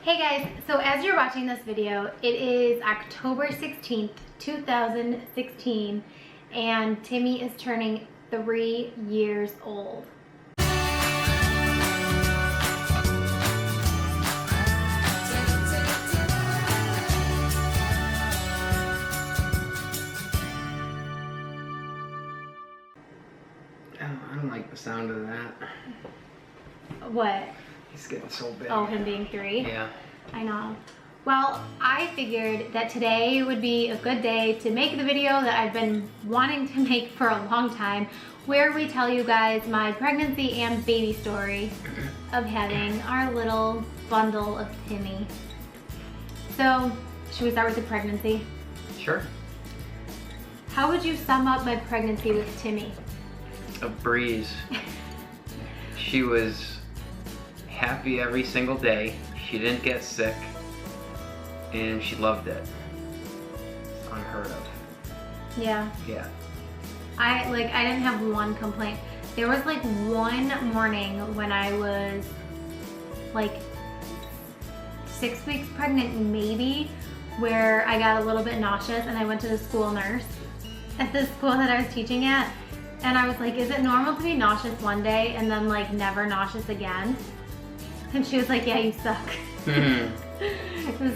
Hey guys, so as you're watching this video, it is October 16th, 2016, and Timmy is turning 3 years old. Oh, I don't like the sound of that. What? He's getting so big. Oh, him being 3? Yeah. I know. Well, I figured that today would be a good day to make the video that I've been wanting to make for a long time, where we tell you guys my pregnancy and baby story of having our little bundle of Timmy. So, should we start with the pregnancy? Sure. How would you sum up my pregnancy with Timmy? A breeze. She was happy every single day. She didn't get sick, and she loved it. It's unheard of. Yeah. Yeah. I didn't have one complaint. There was like one morning when I was like 6 weeks pregnant maybe, where I got a little bit nauseous and I went to the school nurse at the school that I was teaching at, and I was like, is it normal to be nauseous one day and then like never nauseous again? And she was like, yeah, you suck.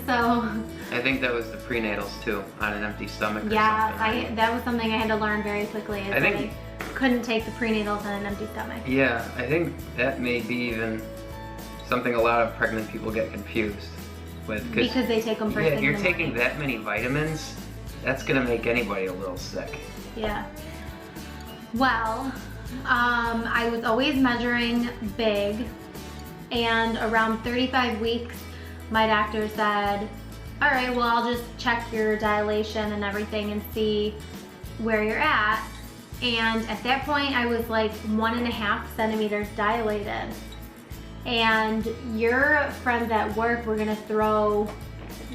So I think that was the prenatals too, on an empty stomach or something. yeah, that was something I had to learn very quickly. Is I think I couldn't take the prenatals on an empty stomach. Yeah, I think that may be even something a lot of pregnant people get confused with. Because they take them first thing Yeah, in you're the taking morning. that many vitamins, that's gonna make anybody a little sick. Yeah. Well, I was always measuring big, and around 35 weeks, my doctor said, all right, well, I'll just check your dilation and everything and see where you're at. And at that point, I was like 1.5 centimeters dilated. And your friends at work were gonna throw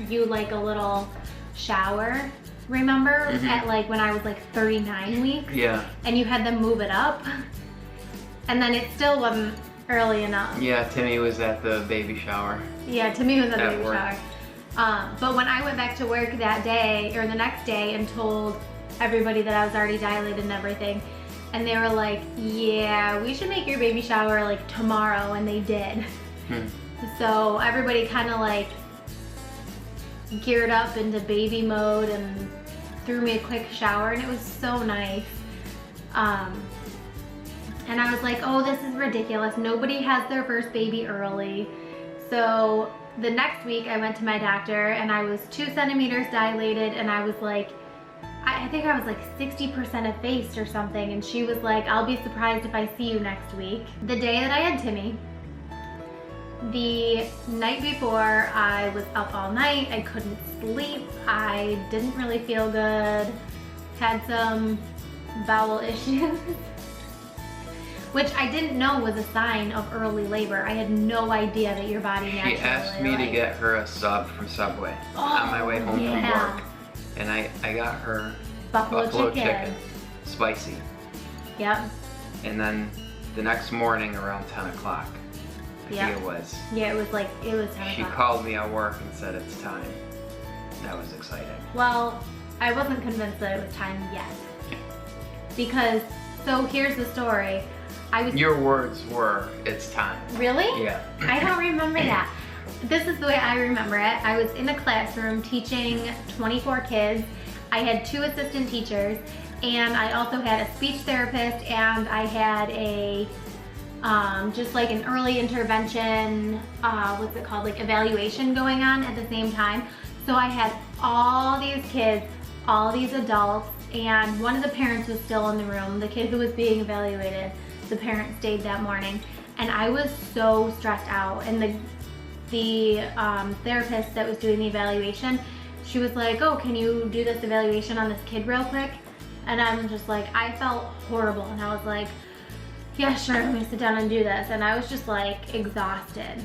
you like a little shower, remember? At like when I was like 39 weeks. Yeah. And you had them move it up. And then it still wasn't early enough. Yeah, Timmy was at the baby shower. Yeah, Timmy was at the At baby work. shower. But when I went back to work that day, or the next day, and told everybody that I was already dilated and everything, and they were like, yeah, we should make your baby shower like tomorrow, and they did. So everybody kind of like geared up into baby mode and threw me a quick shower, and it was so nice. And I was like, oh, this is ridiculous. Nobody has their first baby early. So the next week I went to my doctor and I was 2 centimeters dilated, and I was like, I think I was like 60% effaced or something. And she was like, I'll be surprised if I see you next week. The day that I had Timmy, the night before, I was up all night. I couldn't sleep. I didn't really feel good. Had some bowel issues. Which I didn't know was a sign of early labor. I had no idea that your body naturally She asked me to get her a sub from Subway on my way home from work. And I got her Buffalo chicken, spicy. Yep. And then the next morning around 10 o'clock, I think it was. Yeah, it was 10 She o'clock. called me at work and said it's time. That was exciting. Well, I wasn't convinced that it was time yet. Because, so here's the story. Your words were, it's time. Really? Yeah. I don't remember that. This is the way I remember it. I was in a classroom teaching 24 kids. I had 2 assistant teachers, and I also had a speech therapist, and I had a, just like an early intervention, what's it called, like evaluation going on at the same time. So I had all these kids, all these adults, and one of the parents was still in the room, the kid who was being evaluated. The parent stayed that morning, and I was so stressed out. And the therapist that was doing the evaluation, she was like, oh, can you do this evaluation on this kid real quick? And I'm just like, I felt horrible, and I was like, yeah, sure, let me sit down and do this. And I was just like exhausted.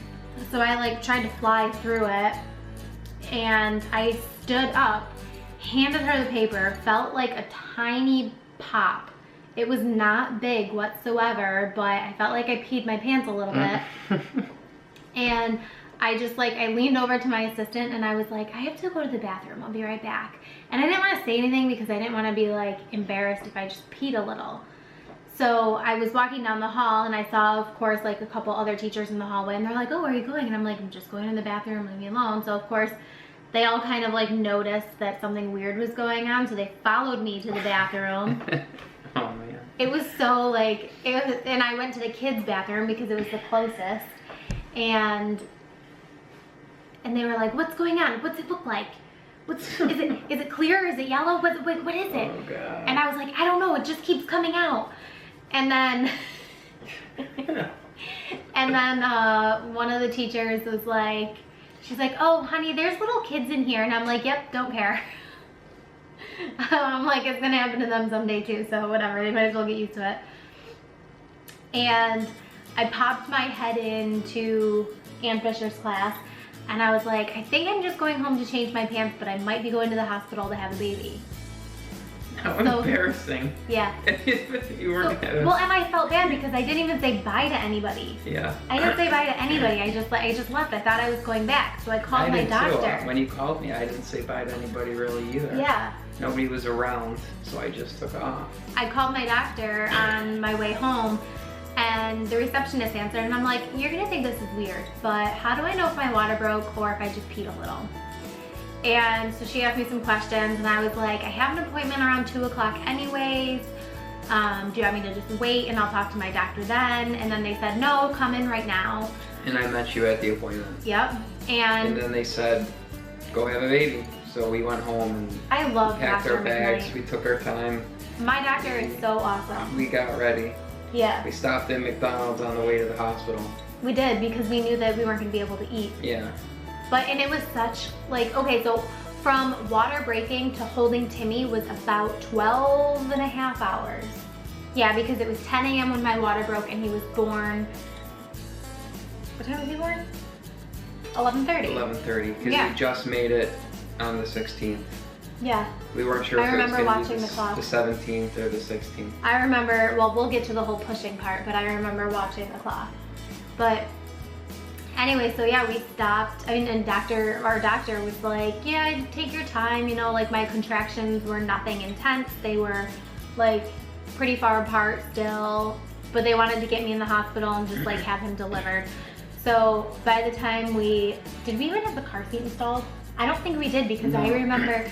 So I like tried to fly through it, and I stood up, handed her the paper, felt like a tiny pop. It was not big whatsoever, but I felt like I peed my pants a little bit. And I just like, I leaned over to my assistant and I was like, I have to go to the bathroom. I'll be right back. And I didn't want to say anything because I didn't want to be like embarrassed if I just peed a little. So I was walking down the hall and I saw, of course, like a couple other teachers in the hallway, and they're like, oh, where are you going? And I'm like, I'm just going to the bathroom, leave me alone. So of course, they all kind of like noticed that something weird was going on, so they followed me to the bathroom. Oh man. It was so like, and I went to the kids' bathroom because it was the closest. And they were like, what's going on? What's it look like? Is it clear? Is it yellow? What is it? Oh God. And I was like, I don't know, it just keeps coming out. And then one of the teachers was like, she's like, oh honey, there's little kids in here. And I'm like, yep, don't care. I'm like, it's gonna happen to them someday too, so whatever, they might as well get used to it. And I popped my head into Ann Fisher's class, and I was like, I think I'm just going home to change my pants, but I might be going to the hospital to have a baby. How embarrassing. Yeah. You weren't well, and I felt bad because I didn't even say bye to anybody. Yeah. I didn't say bye to anybody. I just left. I thought I was going back, so I called my doctor. Too. When you called me, I didn't say bye to anybody really either. Yeah. Nobody was around, so I just took off. I called my doctor on my way home, and the receptionist answered, and I'm like, you're gonna think this is weird, but how do I know if my water broke or if I just peed a little? And so she asked me some questions, and I was like, I have an appointment around 2 o'clock anyways. Do you want me to just wait and I'll talk to my doctor then? And then they said, no, come in right now. And I met you at the appointment. Yep. And then they said, go have a baby. So we went home and I love packed Dr. our bags. McKnight. We took our time. My doctor is so awesome. We got ready. Yeah. We stopped at McDonald's on the way to the hospital. We did, because we knew that we weren't gonna be able to eat. Yeah. And it was such, like, okay, so from water breaking to holding Timmy was about 12 and a half hours. Yeah, because it was 10 a.m. when my water broke, and he was born, what time was he born? 11:30. 11:30, because Yeah. we just made it on the 16th. Yeah. We weren't sure I if it was remember going to watching be the clock. the 17th or the 16th. I remember, well, we'll get to the whole pushing part, but I remember watching the clock. But anyway, so yeah, we stopped. I mean, and our doctor was like, yeah, take your time. You know, like my contractions were nothing intense. They were like pretty far apart still, but they wanted to get me in the hospital and just like have him delivered. So by the time did we even have the car seat installed? I don't think we did, because I remember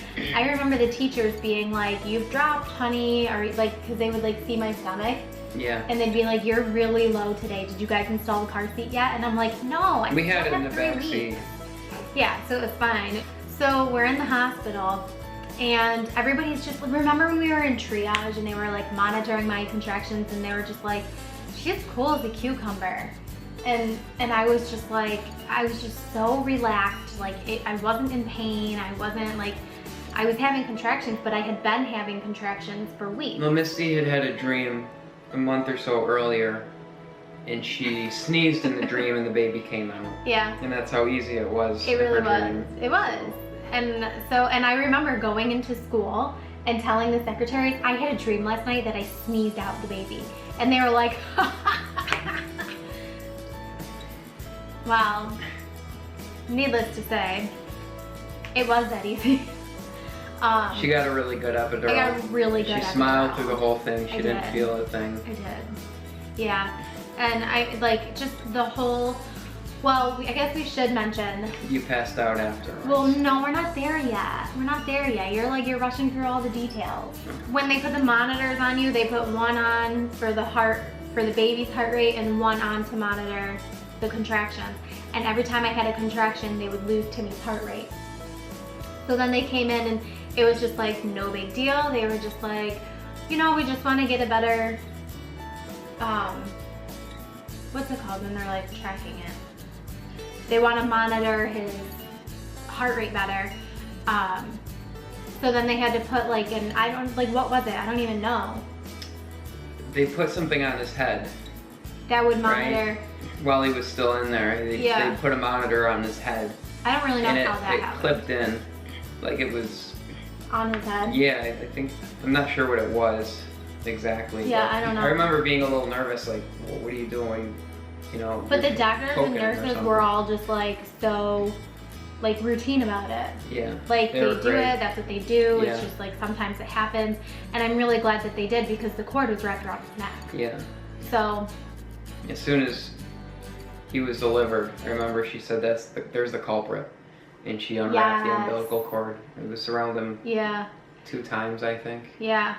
the teachers being like, you've dropped, honey, or like, because they would like see my stomach. Yeah. And they'd be like, you're really low today. Did you guys install the car seat yet? And I'm like, no, We had it in the back seat. Yeah, so it was fine. So we're in the hospital, and everybody's just, remember when we were in triage and they were like monitoring my contractions, and they were just like, she's cool as a cucumber. And I was just like, I was just so relaxed. Like I wasn't in pain. I wasn't like, I was having contractions, but I had been having contractions for weeks. Well, Missy had a dream a month or so earlier, and she sneezed in the dream and the baby came out. Yeah. And that's how easy it was. It really was. Dream. It was. And I remember going into school and telling the secretaries, I had a dream last night that I sneezed out the baby. And they were like, well, needless to say, it was that easy. She got a really good epidural. I got a really good epidural. She smiled through the whole thing. She didn't feel a thing. I did. Yeah. And I, like, just the whole, well, I guess we should mention. You passed out afterwards. Well, no, we're not there yet. We're not there yet. You're rushing through all the details. When they put the monitors on you, they put one on for the baby's heart rate and one on to monitor the contractions. And every time I had a contraction, they would lose Timmy's heart rate. So then they came in and it was just like no big deal. They were just like, you know, we just want to get a better, what's it called when they're like tracking it? They want to monitor his heart rate better. So then they had to put like what was it? I don't even know. They put something on his head. That would monitor. Right? While he was still in there, they put a monitor on his head. I don't really know and how that happened. Clipped in, like it was on his head. Yeah, I think, I'm not sure what it was exactly. Yeah, I don't know. I remember being a little nervous, like, well, what are you doing? you know. But the doctors and poking him or nurses something. were all just like so like routine about it. Yeah. Like they were do great. it, that's what they do. Yeah. It's just like sometimes it happens. And I'm really glad that they did because the cord was wrapped around his neck. Yeah. So As soon as he was delivered, I remember she said there's the culprit. And she unwrapped the Yes. umbilical cord. It was around him yeah. 2 times, I think. Yeah.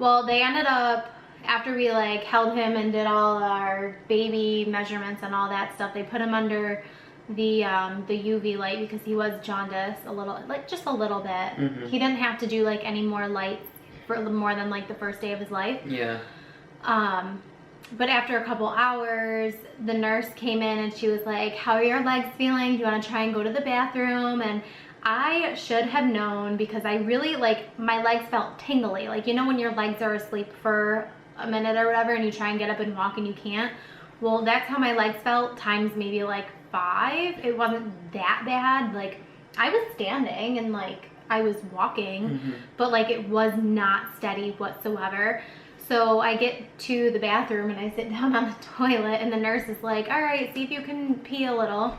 Well, they ended up, after we like held him and did all our baby measurements and all that stuff, they put him under the UV light because he was jaundiced a little, like just a little bit. Mhm. He didn't have to do like any more lights for more than like the first day of his life. Yeah. But after a couple hours, the nurse came in and she was like, how are your legs feeling? Do you want to try and go to the bathroom? And I should have known because I really, like, my legs felt tingly. Like, you know when your legs are asleep for a minute or whatever and you try and get up and walk and you can't? Well, that's how my legs felt times maybe like 5. It wasn't that bad. Like, I was standing and like I was walking, but like it was not steady whatsoever. So I get to the bathroom and I sit down on the toilet and the nurse is like, all right, see if you can pee a little.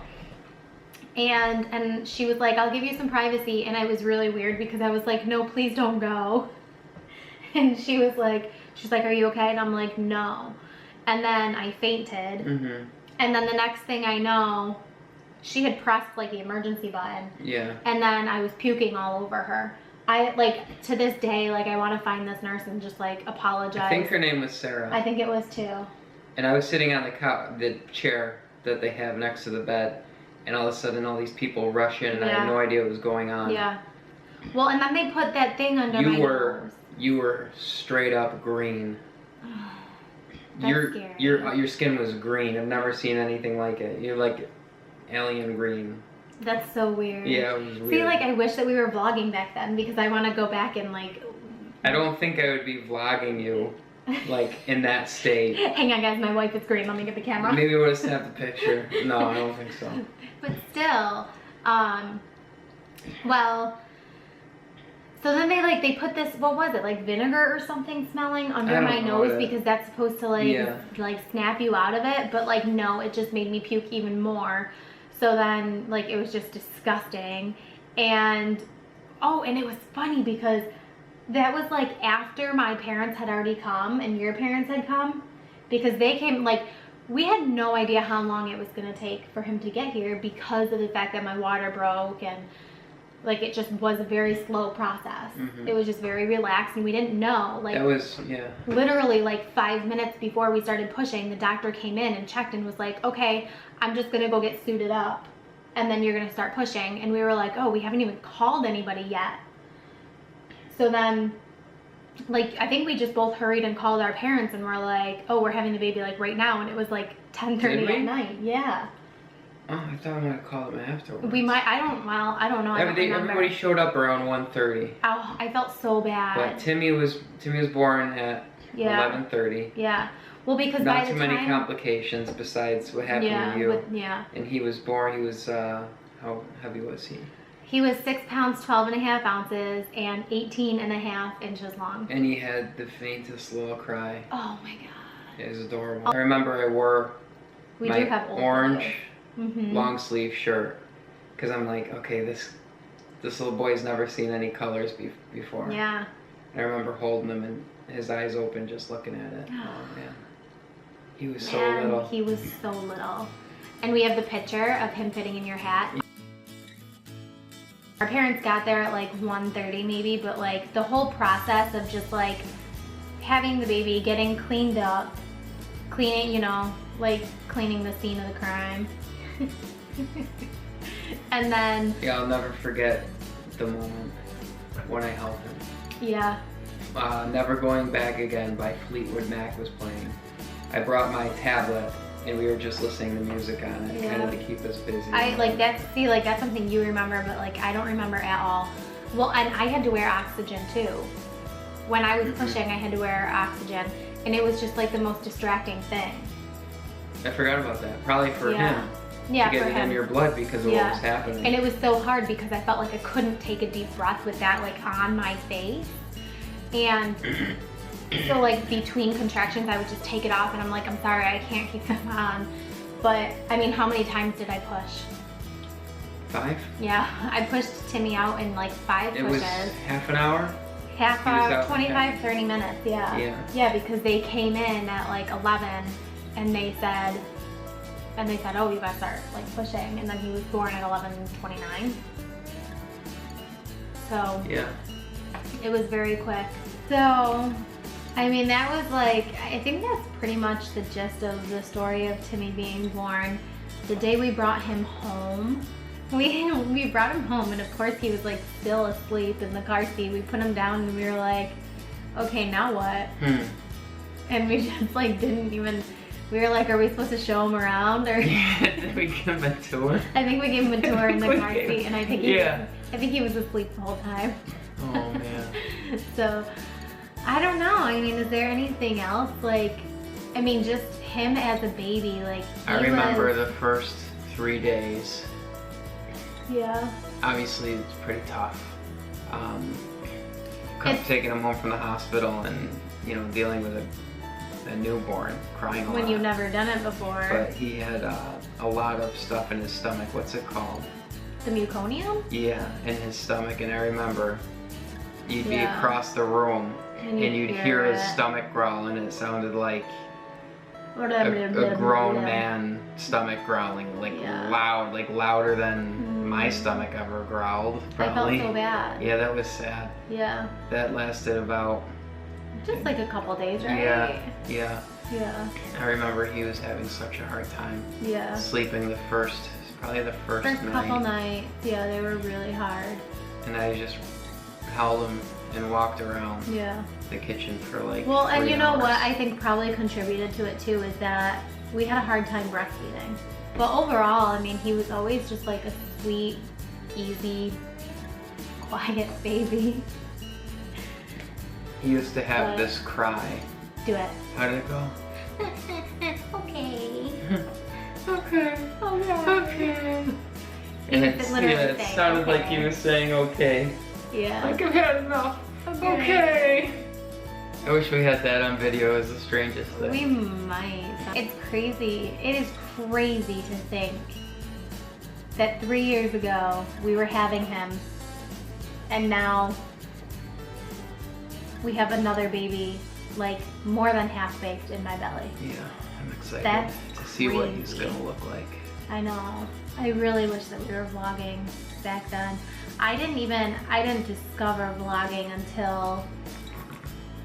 And she was like, I'll give you some privacy. And I was really weird because I was like, no, please don't go. And she was like, she's like, are you okay? And I'm like, no. And then I fainted. And then the next thing I know, she had pressed like the emergency button. Yeah. And then I was puking all over her. I, like, to this day, like, I want to find this nurse and just, like, apologize. I think her name was Sarah. I think it was too. And I was sitting on the chair that they have next to the bed, and all of a sudden all these people rush in, and I had no idea what was going on. Yeah. Well, and then they put that thing under my nose. You were straight up green. That's scary. Your skin was green. I've never seen anything like it. You're like alien green. That's so weird. Yeah, it was weird. See, like, I wish that we were vlogging back then because I want to go back and, like... I don't think I would be vlogging you, like, in that state. Hang on, guys. My wife is green. Let me get the camera. Maybe I would have snapped a picture. No, I don't think so. But still, well... So then they put this, what was it, like vinegar or something smelling under my nose because that's supposed to, like snap you out of it. But, like, no, it just made me puke even more. So then, like, it was just disgusting. And, oh, and it was funny because that was, like, after my parents had already come and your parents had come. Because they came, like, we had no idea how long it was going to take for him to get here because of the fact that my water broke and, like, it just was a very slow process. It was just very relaxed and we didn't know. Like, that was, yeah. Literally, like, 5 minutes before we started pushing, the doctor came in and checked and was like, okay, I'm just going to go get suited up and then you're going to start pushing. And we were like, oh, we haven't even called anybody yet. So then, like, I think we just both hurried and called our parents and were like, oh, we're having the baby, like, right now. And it was like 10:30 at night. Yeah. Oh, I thought I might have called them afterwards. We might, I don't know. I don't remember. Everybody showed up around 1:30. Oh, I felt so bad. But Timmy was born at 11:30. Yeah. Well, because not by the too time... many complications besides what happened to you. Yeah. And he was born, he was, how heavy was he? He was 6 pounds, 12.5 ounces, and 18.5 inches long. And he had the faintest little cry. Oh my God. It was adorable. I remember I wore my orange long sleeve shirt because I'm like, okay, this little boy's never seen any colors before. Yeah. I remember holding him and his eyes open just looking at it. Oh man. He was so little. He was so little. And we have the picture of him fitting in your hat. Our parents got there at like 1:30 maybe, but like the whole process of just like having the baby, getting cleaned up, cleaning, you know, like cleaning the scene of the crime. And then... Yeah, I'll never forget the moment when I held him. Yeah. Never Going Back Again by Fleetwood Mac was playing. I brought my tablet and we were just listening to music on it, kind of to keep us busy. That's something you remember, but like I don't remember at all. Well, and I had to wear oxygen too. When I was pushing, I had to wear oxygen, and it was just like the most distracting thing. I forgot about that. Probably for him. Yeah, to get it in your blood because of what was happening. And it was so hard because I felt like I couldn't take a deep breath with that like on my face. And so like between contractions I would just take it off and I'm like, I'm sorry, I can't keep them on. But I mean, how many times did I push? 5? Yeah, I pushed Timmy out in like 5 pushes. It was half an hour? Half He was hour, out 25, 30 minutes, yeah. Yeah. Yeah, because they came in at like 11 and they said, oh, you gotta start like pushing. And then he was born at 11:29. So Yeah. it was very quick. So, I mean, that was like, I think that's pretty much the gist of the story of Timmy being born. The day we brought him home, we brought him home, and of course he was like still asleep in the car seat. We put him down and we were like, okay, now what? And we just like didn't even, we were like, are we supposed to show him around? Or Did we give him a tour? I think we gave him a tour in the car seat, and I think he was asleep the whole time. Oh man. So, I don't know. I mean, is there anything else? Like, I mean, just him as a baby, like, I remember the first 3 days. Yeah. Obviously, it's pretty tough. Taking him home from the hospital and, you know, dealing with a newborn, crying a lot. When you've never done it before. But he had a lot of stuff in his stomach. What's it called? The meconium? Yeah, in his stomach. And I remember you'd be across the room and you'd hear his stomach growl, and it sounded like a grown man stomach growling, like loud, like louder than my stomach ever growled, probably. I felt so bad. Yeah, that was sad. Yeah. That lasted about... just like a couple days, right? Yeah. I remember he was having such a hard time. Yeah. Sleeping probably the first night. Couple nights, yeah, they were really hard. And I just held him and walked around the kitchen for like 3 and you know hours. what I think probably contributed to it too is that we had a hard time breastfeeding. But overall, I mean, he was always just like a sweet, easy, quiet baby. He used to have this cry. Do it. How did it go? Okay. Okay. Okay. And it sounded like he was saying okay. Yeah. Like, I've had enough. Okay. I wish we had that on video. It's the strangest thing. We might. It's crazy. It is crazy to think that 3 years ago we were having him, and now we have another baby, like more than half baked in my belly. Yeah, I'm excited That's to see what he's gonna look like. I know. I really wish that we were vlogging back then. I didn't discover vlogging until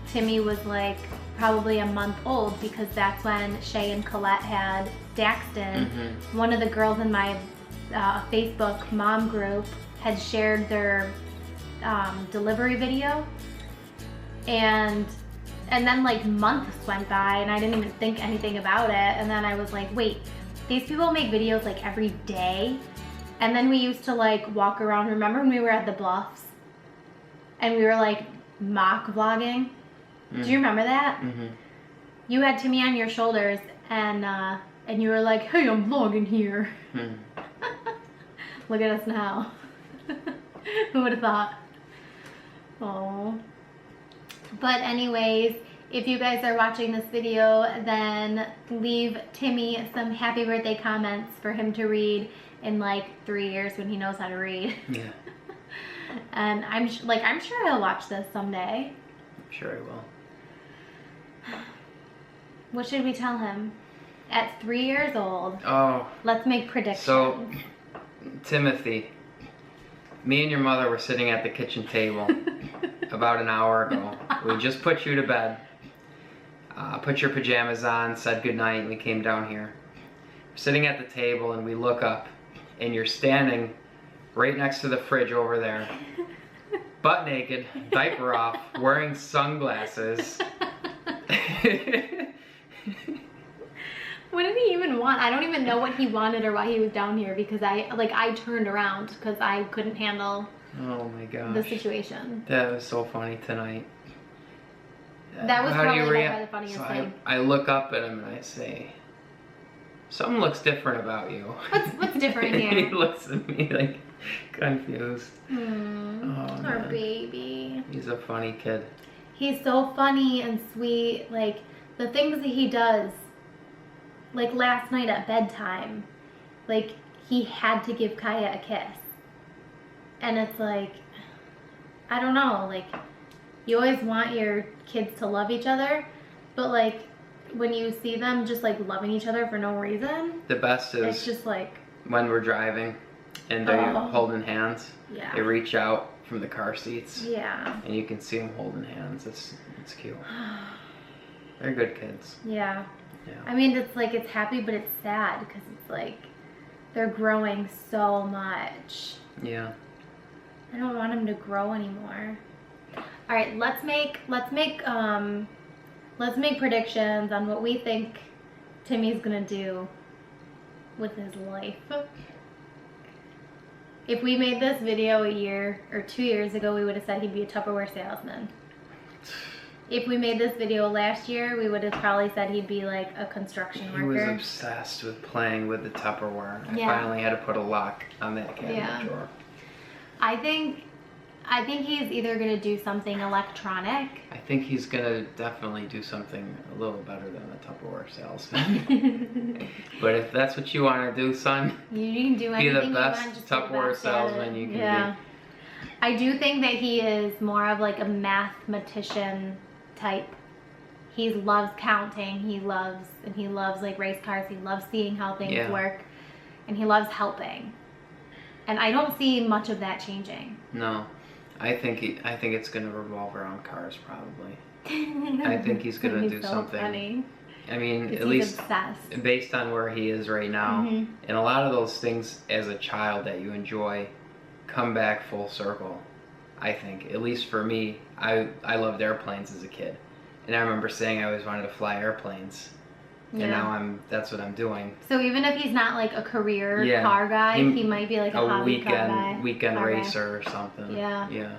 Timmy was like probably a month old, because that's when Shay and Colette had Daxton. One of the girls in my Facebook mom group had shared their delivery video, and then like months went by and I didn't even think anything about it, and then I was like, wait, these people make videos like every day? And then we used to like walk around. Remember when we were at the Bluffs and we were like mock vlogging? Do you remember that? You had Timmy on your shoulders and you were like, hey, I'm vlogging here. Look at us now. Who would have thought? Oh. But anyways, if you guys are watching this video, then leave Timmy some happy birthday comments for him to read in like 3 years when he knows how to read. Yeah. And I'm sure he'll watch this someday. I'm sure he will. What should we tell him? At 3 years old, oh, let's make predictions. So, Timothy, me and your mother were sitting at the kitchen table about an hour ago. We just put you to bed, put your pajamas on, said goodnight, and we came down here. We're sitting at the table and we look up and you're standing right next to the fridge over there, butt naked, diaper off, wearing sunglasses. What did he even want? I don't even know what he wanted or why he was down here, because I turned around because I couldn't handle the situation. That was so funny tonight. That was probably the funniest thing. I look up at him and I say, something looks different about you. What's different here? He looks at me like confused. Our baby. He's a funny kid. He's so funny and sweet. Like, the things that he does, like last night at bedtime, like he had to give Kaya a kiss. And it's like, I don't know, like you always want your kids to love each other, but like when you see them just like loving each other for no reason, the best is it's just like when we're driving and they're holding hands. Yeah. They reach out from the car seats. Yeah. And you can see them holding hands. It's cute. They're good kids. Yeah. Yeah. I mean, it's like it's happy, but it's sad because it's like they're growing so much. Yeah. I don't want them to grow anymore. All right, let's make predictions on what we think Timmy's gonna do with his life. If we made this video a year or 2 years ago, we would have said he'd be a Tupperware salesman. If we made this video last year, we would have probably said he'd be like a construction worker. He was obsessed with playing with the Tupperware. I finally had to put a lock on that cabinet drawer. I think he's either gonna do something electronic. I think he's gonna definitely do something a little better than a Tupperware salesman. But if that's what you want to do, son, you can do anything. Be the best Tupperware salesman you can be. I do think that he is more of like a mathematician type. He loves counting. He loves like race cars. He loves seeing how things work, and he loves helping. And I don't see much of that changing. No. I think it's gonna revolve around cars probably. I think he's gonna do something. Funny. I mean, at least obsessed. Based on where he is right now, and a lot of those things as a child that you enjoy come back full circle. I think, at least for me, I loved airplanes as a kid, and I remember saying I always wanted to fly airplanes. And now that's what I'm doing. So even if he's not like a career car guy, he might be like a hobby car guy. Weekend racer or something. Yeah. Yeah.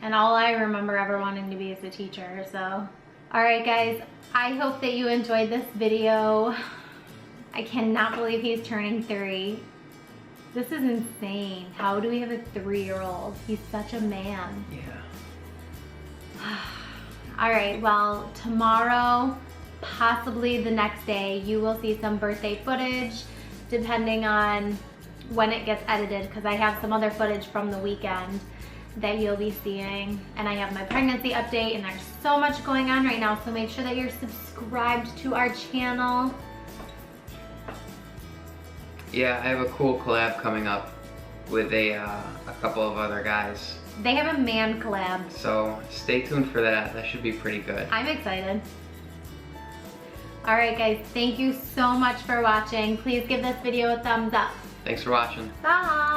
And all I remember ever wanting to be is a teacher, so. All right, guys, I hope that you enjoyed this video. I cannot believe he's turning 3. This is insane. How do we have a 3-year-old? He's such a man. Yeah. All right, well, tomorrow, possibly the next day, you will see some birthday footage depending on when it gets edited, because I have some other footage from the weekend that you'll be seeing, and I have my pregnancy update, and there's so much going on right now, so make sure that you're subscribed to our channel. Yeah, I have a cool collab coming up with a couple of other guys. They have a man collab. So stay tuned for that. That should be pretty good. I'm excited. All right, guys, thank you so much for watching. Please give this video a thumbs up. Thanks for watching. Bye.